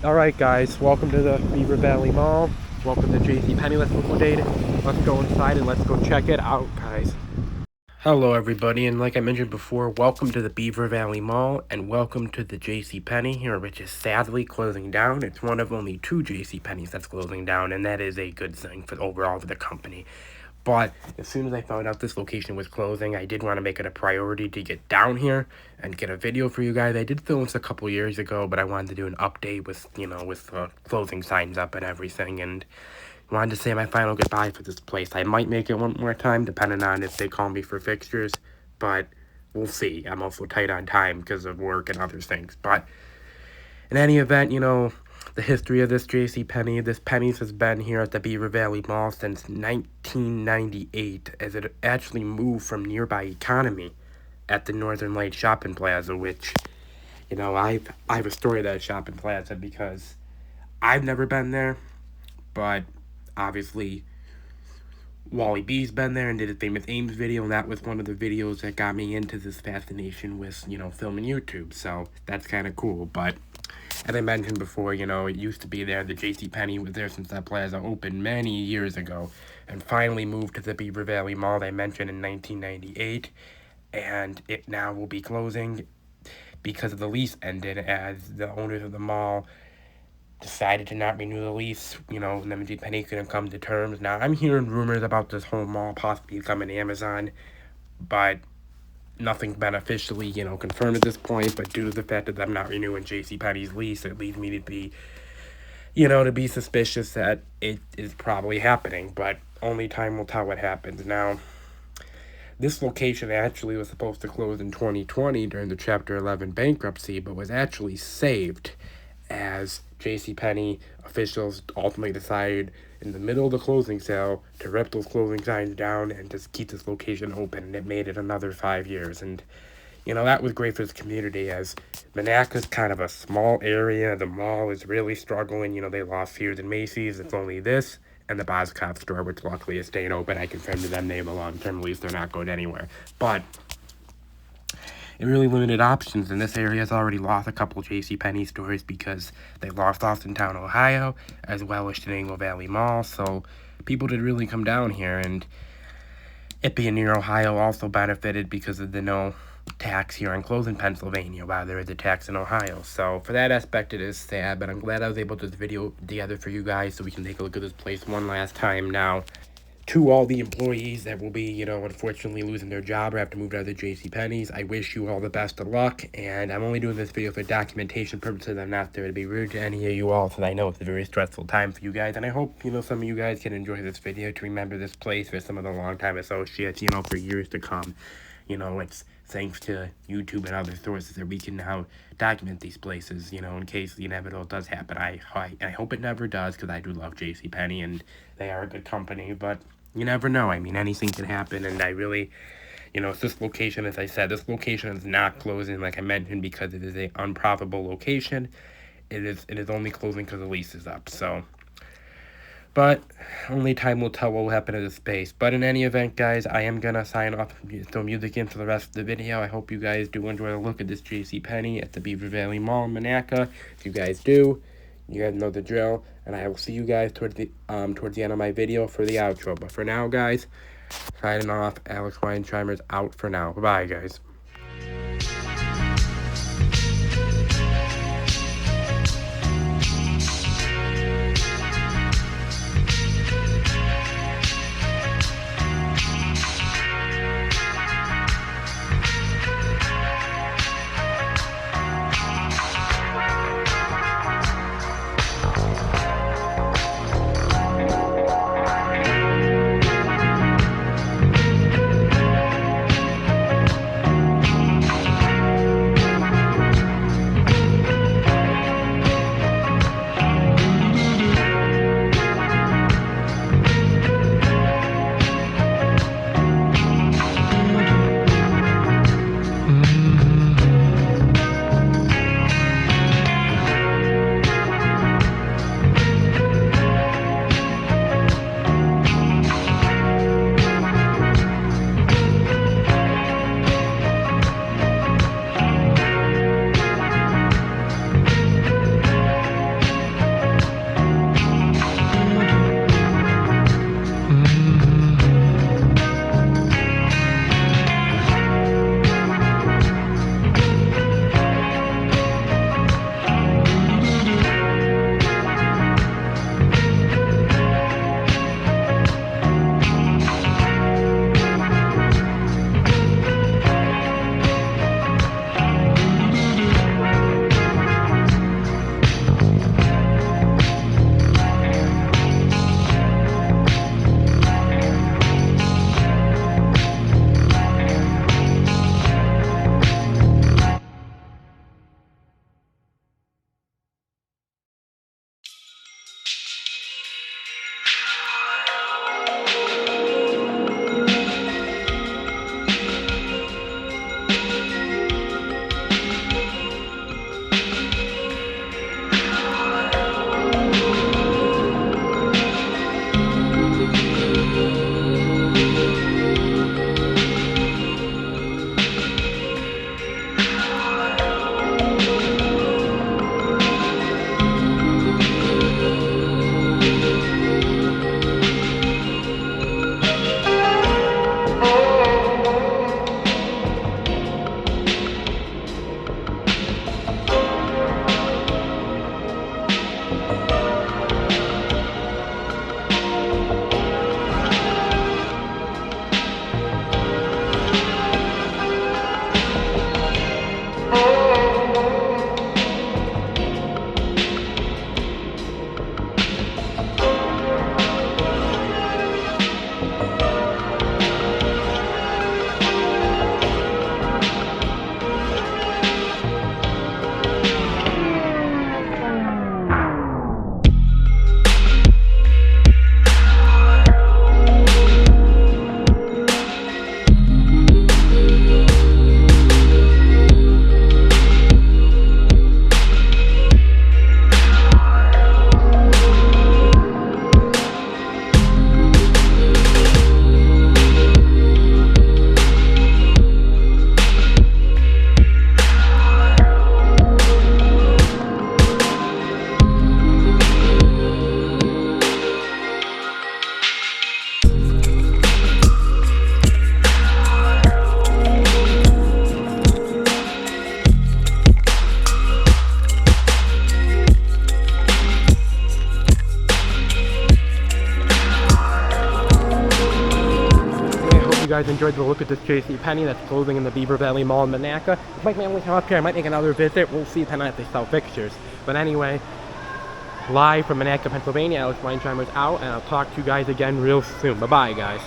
Alright guys, welcome to the Beaver Valley Mall. Welcome to JCPenney. Let's go inside and let's go check it out, guys. Hello everybody, and like I mentioned before, welcome to the Beaver Valley Mall and welcome to the JCPenney here, which is sadly closing down. It's one of only two JCPenneys that's closing down, and that is a good thing for overall for the company. But as soon as I found out this location was closing, I did want to make it a priority to get down here and get a video for you guys. I did film this a couple years ago, but I wanted to do an update with, with closing signs up and everything, and wanted to say my final goodbye for this place. I might make it one more time, depending on if they call me for fixtures, but we'll see. I'm also tight on time because of work and other things. But in any event, the history of this JCPenney, this Penny's has been here at the Beaver Valley Mall since 1998, as it actually moved from nearby Economy at the Northern Light Shopping Plaza, which, I have a story of that shopping plaza because I've never been there, but obviously Wally B's been there and did a famous Ames video, and that was one of the videos that got me into this fascination with, filming YouTube, so that's kind of cool. But as I mentioned before, it used to be there. The JCPenney was there since that plaza opened many years ago and finally moved to the Beaver Valley Mall I mentioned in 1998, and it now will be closing because of the lease ended, as the owners of the mall decided to not renew the lease, and then JCPenney couldn't come to terms. Now, I'm hearing rumors about this whole mall possibly becoming Amazon, but nothing's been officially, confirmed at this point. But due to the fact that I'm not renewing JCPenney's lease, it leads me to be, to be suspicious that it is probably happening. But only time will tell what happens. Now, this location actually was supposed to close in 2020 during the Chapter 11 bankruptcy, but was actually saved as JCPenney officials ultimately decided in the middle of the closing sale to rip those closing signs down and just keep this location open, and it made it another 5 years. And that was great for this community, as Monaca's kind of a small area. The mall is really struggling. They lost Sears and Macy's. It's only this and the Boscov store, which luckily is staying open. I confirmed to them they have a long-term lease. They're not going anywhere. But it really limited options, and this area has already lost a couple JCPenney stores because they lost Austintown, Ohio, as well as Shenango Valley Mall, so people did really come down here, and it being near Ohio also benefited because of the no tax here on clothes in Pennsylvania, while there is a tax in Ohio. So for that aspect, it is sad, but I'm glad I was able to put this video together for you guys so we can take a look at this place one last time. Now, to all the employees that will be, unfortunately losing their job or have to move to other JCPenney's, I wish you all the best of luck, and I'm only doing this video for documentation purposes. I'm not there to be rude to any of you all, so I know it's a very stressful time for you guys, and I hope, some of you guys can enjoy this video to remember this place for some of the longtime associates, for years to come. It's thanks to YouTube and other sources that we can now document these places, in case the inevitable does happen. I hope it never does, because I do love JCPenney, and they are a good company, but you never know. I mean, anything can happen, and I really, it's this location, as I said, this location is not closing, like I mentioned, because it is a unprofitable location. It is only closing because the lease is up, so. But only time will tell what will happen to this space. But in any event, guys, I am going to sign off and throw music in for the rest of the video. I hope you guys do enjoy a look at this JCPenney at the Beaver Valley Mall in Monaca. If you guys do, you guys know the drill. And I will see you guys towards the end of my video for the outro. But for now, guys, signing off. Alex Weinsheimer's out for now. Bye-bye, guys. guys enjoyed the look at this JCPenney that's closing in the Beaver Valley Mall in Monaca. This might be my only time up here. I might make another visit. We'll see tonight if they sell fixtures. But anyway, live from Monaca, Pennsylvania, Alex Weinsheimer's out, and I'll talk to you guys again real soon. Bye-bye, guys.